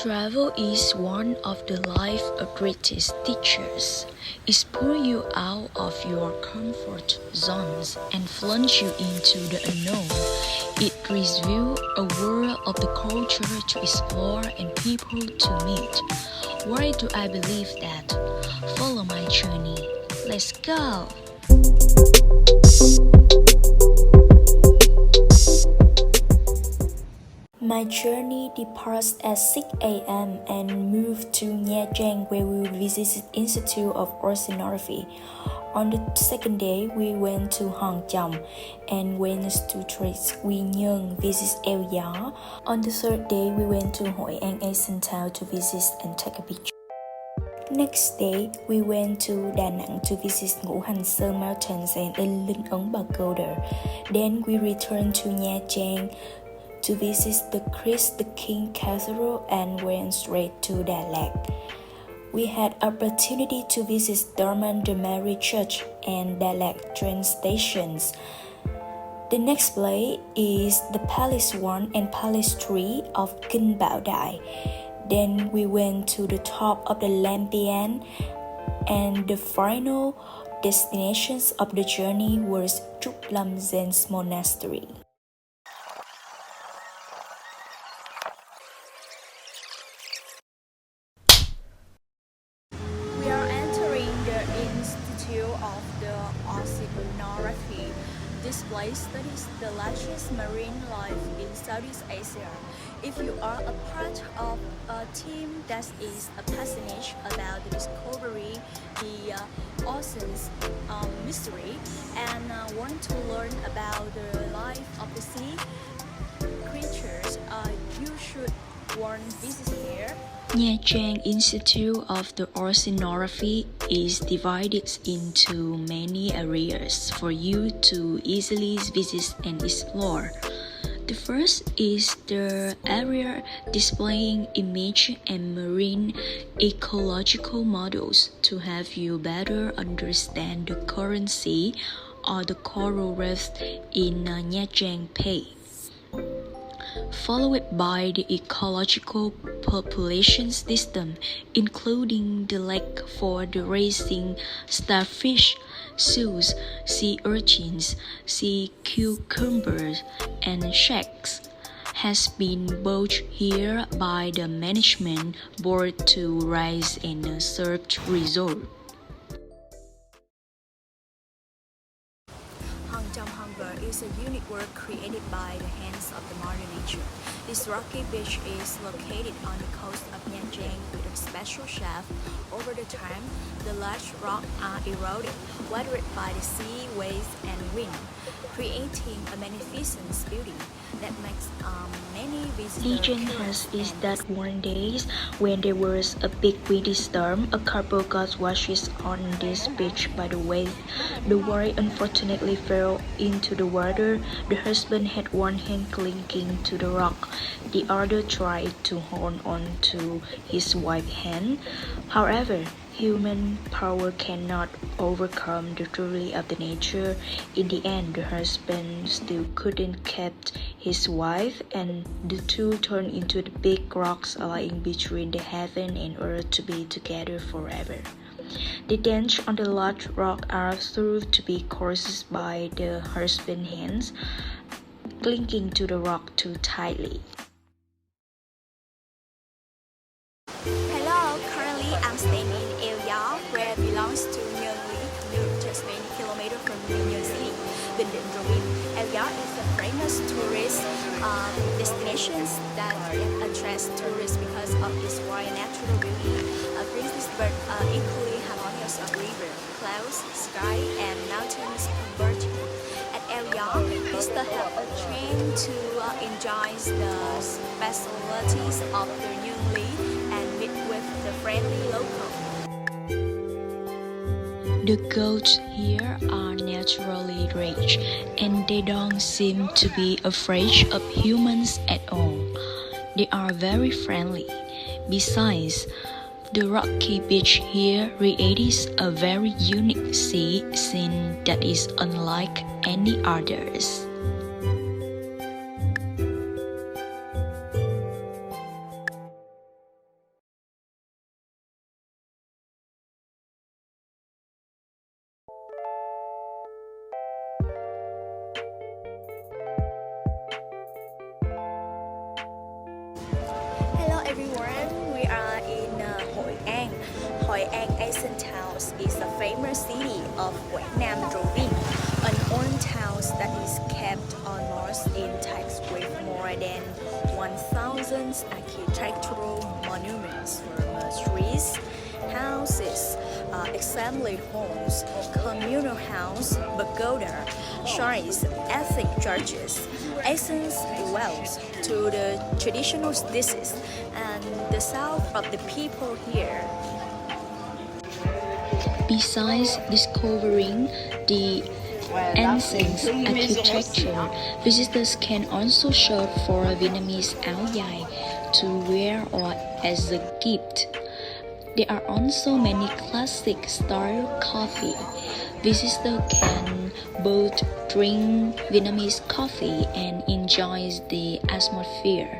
Travel is one of the life's greatest teachers. It pulls you out of your comfort zones and plunges you into the unknown. It reveals a world of the culture to explore and people to meet. Why do I believe that? Follow my journey. Let's go! My journey departs at 6 a.m. and moved to Ngoc where we visited Institute of Oceanography. On the second day, we went to Ngoc and went to Quyen, visit El Gió. On the third day, we went to Hội An Asian Town to visit and take a picture. Next day, we went to Đà Nẵng to visit Ngũ Hành Sơn Mountains and Linh Ấn Pagoda. Then we returned to Ngoc to visit the Christ the King Cathedral and went straight to Đà Lạt. We had opportunity to visit Dharman the Mary Church and Đà Lạt train stations. The next place is the Palace 1 and Palace 3 of Kinh Bảo Đại. Then we went to the top of the Lampion, and the final destinations of the journey was Trúc Lâm Zen Monastery. We are entering the Institute of the Oceanography. This place studies the largest marine life in Southeast Asia. If you are a part of a team that is passionate about the discovery, the ocean's mystery, and want to learn about the life of the sea creatures, you should visit here. Ngoc Institute of the Oceanography is divided into many areas for you to easily visit and explore. The first is the area displaying image and marine ecological models to help you better understand the current sea or the coral reefs in Ngoc Bay. Followed by the ecological population system, including the lake for the racing starfish, seals, sea urchins, sea cucumbers, and sharks, has been built here by the management board to raise and serve resort. Is a unique work created by the hands of the Mother Nature. This rocky beach is located on the coast of Ngoc with a special shape. Over the time, the large rocks are eroded, weathered by the sea, waves, and wind, creating a magnificent beauty that makes many visitors Legend has it that one day, when there was a big windy storm, a couple got washed on this beach by the wave. The wife unfortunately fell into the water. The husband had one hand clinging to the rock. The other tried to hold on to his wife's hand. However, human power cannot overcome the fury of the nature. In the end, the husband still couldn't keep his wife, and the two turned into the big rocks lying between the heaven and earth to be together forever. They danced on the large rock are thought to be caused by the husband's hands clinging to the rock too tightly. Hello, currently I'm staying in El Gió, where it belongs to Nhơn Lý, just many kilometers from Nhơn City, Bình Định Province. El Gió is a famous tourist destination that attracts tourists because of its wide natural beauty, brings this bird equally harmonious of river, clouds, sky, and mountains converging. At El Gió, visitors have a chance to enjoy the specialties of the Nhơn Lý and meet with the friendly local. The goats here are naturally rich, and they don't seem to be afraid of humans at all. They are very friendly. Besides, the rocky beach here creates a very unique sea scene that is unlike any others. Tran. We are in Hội An. Hội An Ancient Town is the famous city of Quảng Nam province, an old town that is kept almost intact with more than 1,000 architectural monuments from streets, houses, assembly homes, communal house, pagoda, shrines, ethnic churches, ancient wells to the traditional dishes and the south of the people here. Besides discovering the ancient architecture, visitors can also shop for Vietnamese áo dài to wear or as a gift. There are also many classic style coffee. Visitors can both drink Vietnamese coffee and enjoy the atmosphere.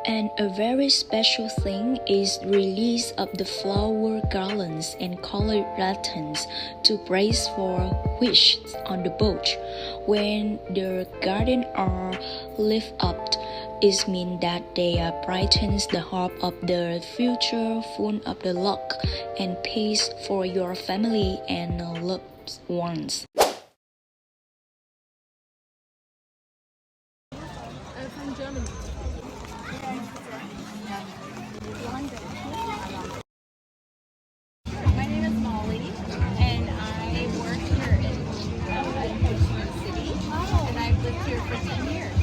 And a very special thing is release of the flower garlands and colored lanterns to praise for wishes on the boat. When the garden are lit up, it means that they brightens the hope of the future full of the luck and peace for your family and loved ones. I'm from Germany. My name is Molly, and I work here in Saigon City, and I've lived here for 10 years.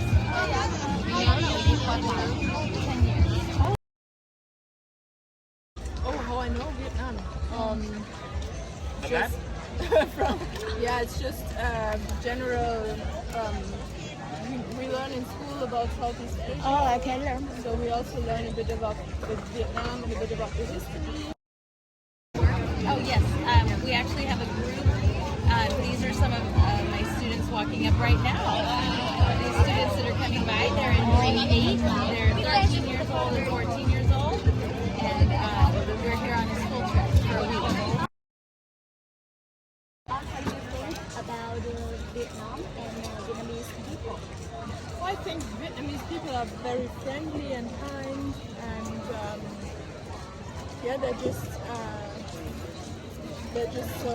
10 years. Oh, how I know Vietnam? Just from, yeah, it's just general. We learn in school about Southeast Asia. Oh, I can learn. So we also learn a bit about Vietnam and a bit about the history. Oh yes, we actually have a group. These are some of my students walking up right now. These students that are coming by, they're in grade 8. They're 13 years old and 14 years old. And we're here on a school trip for a week. How do you think about Vietnam and Vietnamese people? I think Vietnamese people are very friendly and kind, and yeah, they're just so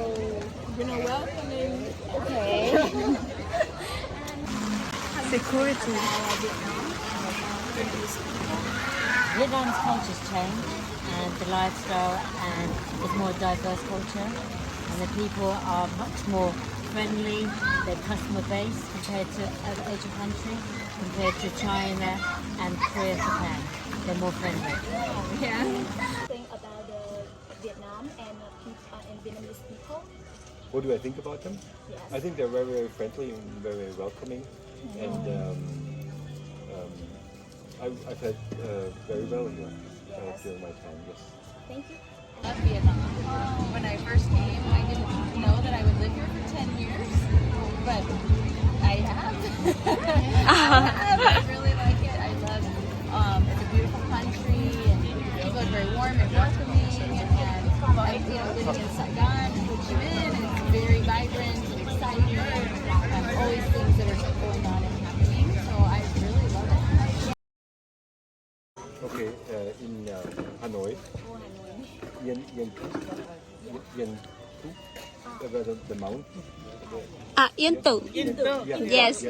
welcoming. Okay. Security. Vietnam's culture's changed, and the lifestyle and it's more diverse culture, and the people are much more friendly. Their customer base compared to other Asian countries, compared to China and Korea, Japan, they're more friendly. Yeah. Think about Vietnam and Vietnamese people. What do I think about them? Yes. I think they're very, very friendly and very welcoming, and I've had very well here during my time. Yes. Thank you. I love Vietnam. When I first came, I didn't know that I would live here for 10 years, but I have. I really like it. I love it's a beautiful country, and people are very warm and welcoming, and living in Saigon, Ho Chi Minh, it's very vibrant and exciting, and always things that are going on and happening, so I really love it. Okay, in Hanoi, Yen the mountain. Yên Tử. Yes.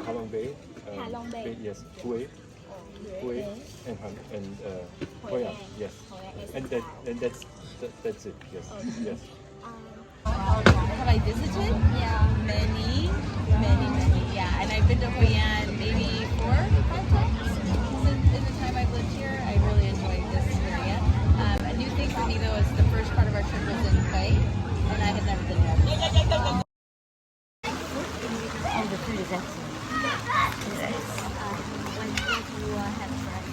Halong Bay. Halong Bay. Yes, Quyen and Quyen. Yes, and that's it. Yes, yes. Have I visited? Yeah. Many. Yeah, and I've been to Quyen maybe 4 or 5 times in the time I've lived here. I really enjoyed this area. A new thing for me though is the first part of our trip was in Quyen, and I had never been there. Oh, the food is excellent. What you have tried?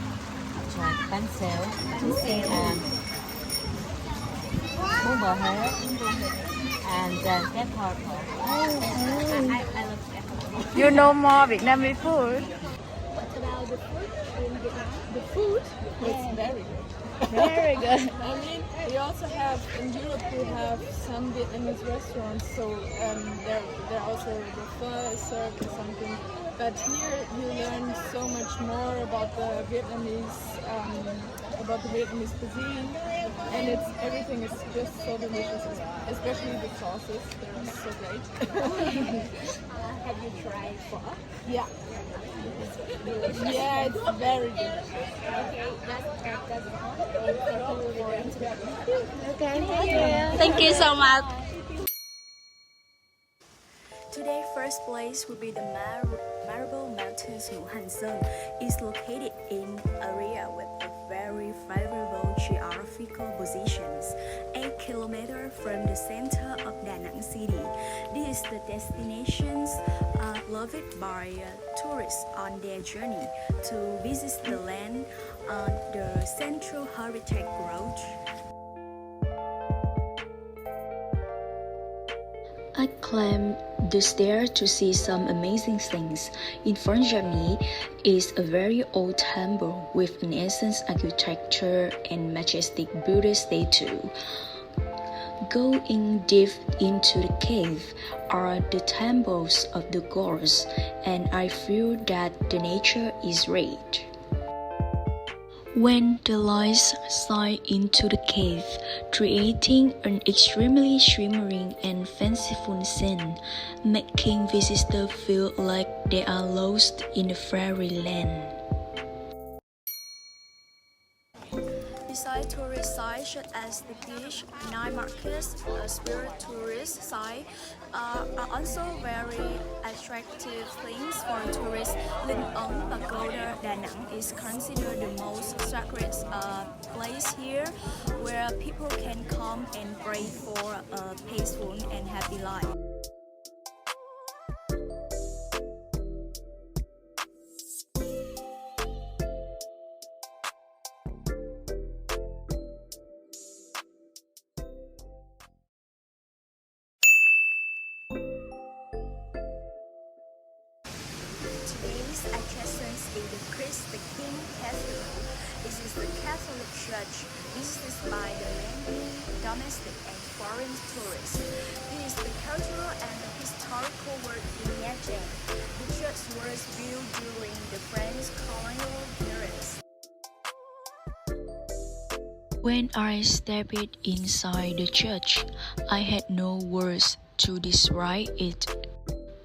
I've tried bánh xèo, bún bò Huế, and crab hardcore. I love that. You know more Vietnamese food? What about the food in Vietnam? The food? It's very good. Very good. I mean, we also have in Europe we have some Vietnamese restaurants, so there also the pho is served or something. But here you learn so much more about the Vietnamese cuisine, and everything is just so delicious, especially the sauces. They're so great. Have you tried pho? Yeah. Yeah, it's very good. Okay, that's all. Thank you for interviewing. Okay, thank you. Thank you so much. Today's first place will be the Marble Mountains Muhansen. It's located in an area with a very favorable geographical positions, 8 kilometers from the center of Da Nang City. This is the destinations loved by tourists on their journey to visit the land on the Central Heritage Road. I climbed the stairs to see some amazing things. In front of me is a very old temple with an ancient architecture and majestic Buddha statue. Going deep into the cave are the temples of the gods, and I feel that the nature is great. When the lights shine into the cave, creating an extremely shimmering and fanciful scene, making visitors feel like they are lost in a fairyland. Besides tourist sites such as the beach, night markets, spirit tourist sites are also very attractive things for tourists. Linh Ấn Pagoda Da Nang is considered the most sacred place here, where people can come and pray for a peaceful and happy life. Today's attractions is the Christ the King Cathedral. This is the Catholic Church visited by the many domestic and foreign tourists. It is the cultural and the historical work in Nha Trang. The church was built during the French colonial periods. When I stepped inside the church, I had no words to describe it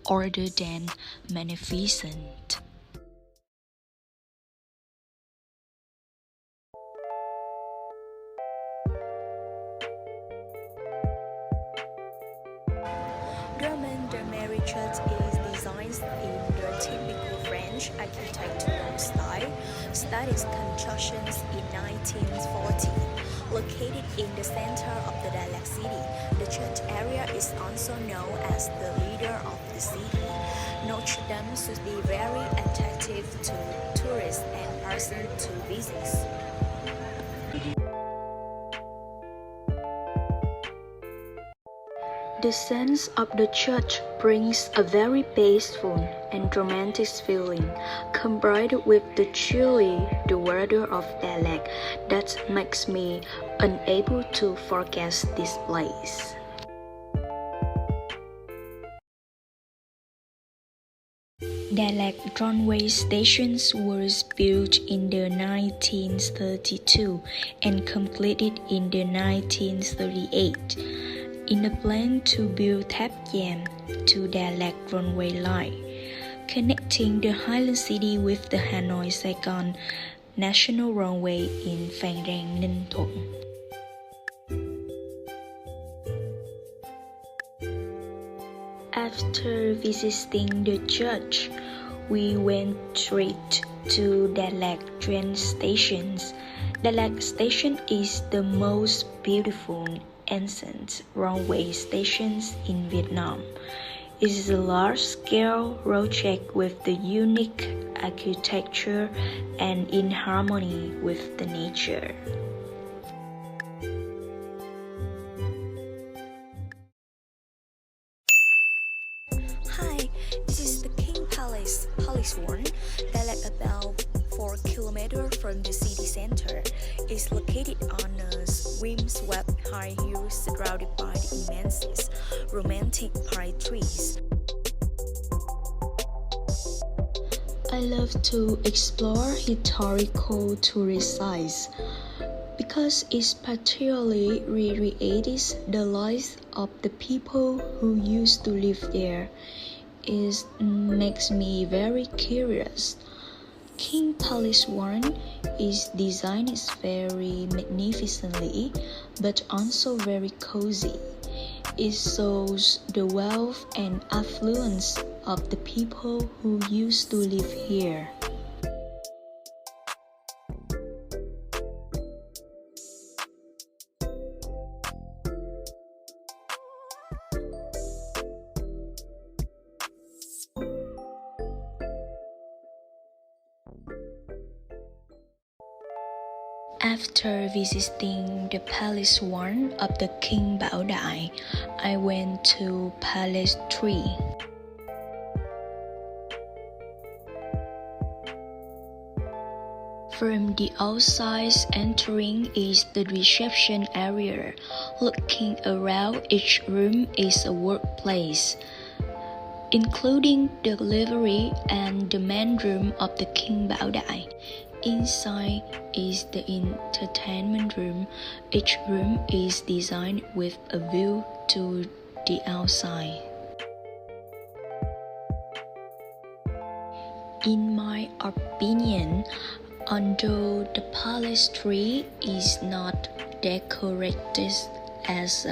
other than magnificent. The Mary Church is designed in the typical French architectural style, started construction in 1940. Located in the center of the Da Nang city, the church area is also known as the leader of the city. Notre Dame should be very attractive to tourists and persons to visit. The sense of the church brings a very peaceful and romantic feeling, combined with the weather of Da Nang that makes me unable to forget this place. Da Nang railway station was built in the 1932 and completed in the 1938. In a plan to build Tháp Giàm to Da Nang runway line, connecting the Highland City with the Hanoi-Saigon National Runway in Phan Rang, Ninh Thuận. After visiting the church, we went straight to Da Nang train stations. Da Nang station is the most beautiful ancient runway stations in Vietnam. It is a large-scale project with the unique architecture and in harmony with the nature. Hi, this is the King Palace, Palace 1, that about 4 kilometers from the city center. It's located high hills surrounded by the immense romantic pine trees. I love to explore historical tourist sites because it particularly recreates the lives of the people who used to live there. It makes me very curious. King Palace 1 is designed very magnificently, but also very cozy. It shows the wealth and affluence of the people who used to live here. After visiting the Palace 1 of the King Bảo Đại, I went to Palace 3. From the outside, entering is the reception area. Looking around, each room is a workplace, including the library and the main room of the King Bảo Đại. Inside is the entertainment room. Each room is designed with a view to the outside. In my opinion, although the Palace 3 is not decorated as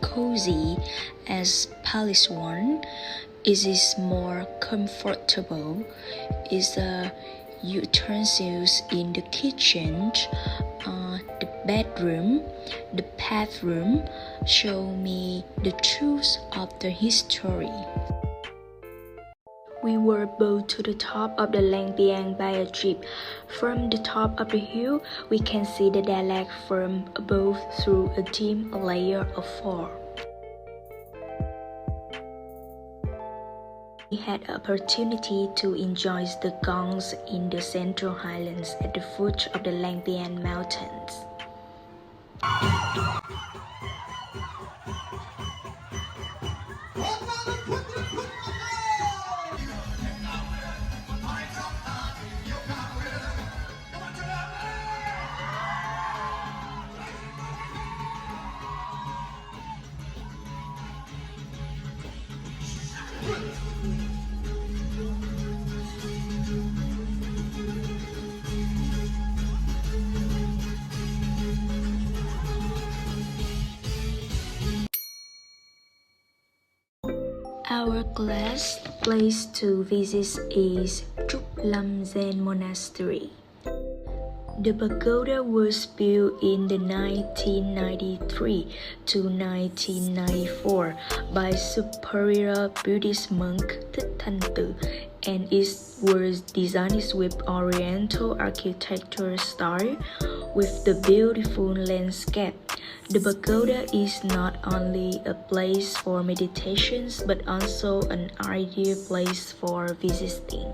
cozy as Palace 1, it is more comfortable. It's utensils in the kitchen, the bedroom, the bathroom show me the truth of the history. We were brought to the top of the Lang Biang by a jeep. From the top of the hill, we can see the Đà Lạt from above through a dim layer of fog. We had the opportunity to enjoy the gongs in the Central Highlands at the foot of the Lang Biang Mountains. Our last place to visit is Trúc Lâm Zen Monastery. The pagoda was built in the 1993 to 1994 by superior Buddhist monk Thích Thanh Từ, and it was designed with Oriental architecture style with the beautiful landscape. The pagoda is not only a place for meditations but also an ideal place for visiting.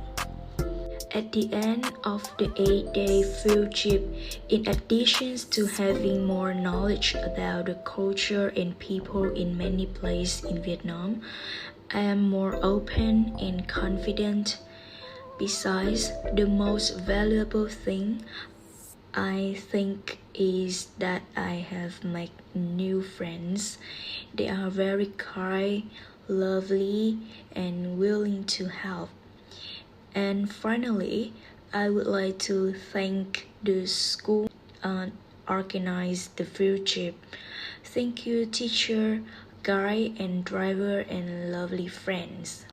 At the end of the 8-day field trip, in addition to having more knowledge about the culture and people in many places in Vietnam, I am more open and confident. Besides, the most valuable thing I think is that I have made new friends. They are very kind, lovely, and willing to help. And finally, I would like to thank the school organized the field trip. Thank you, teacher, guide, and driver, and lovely friends.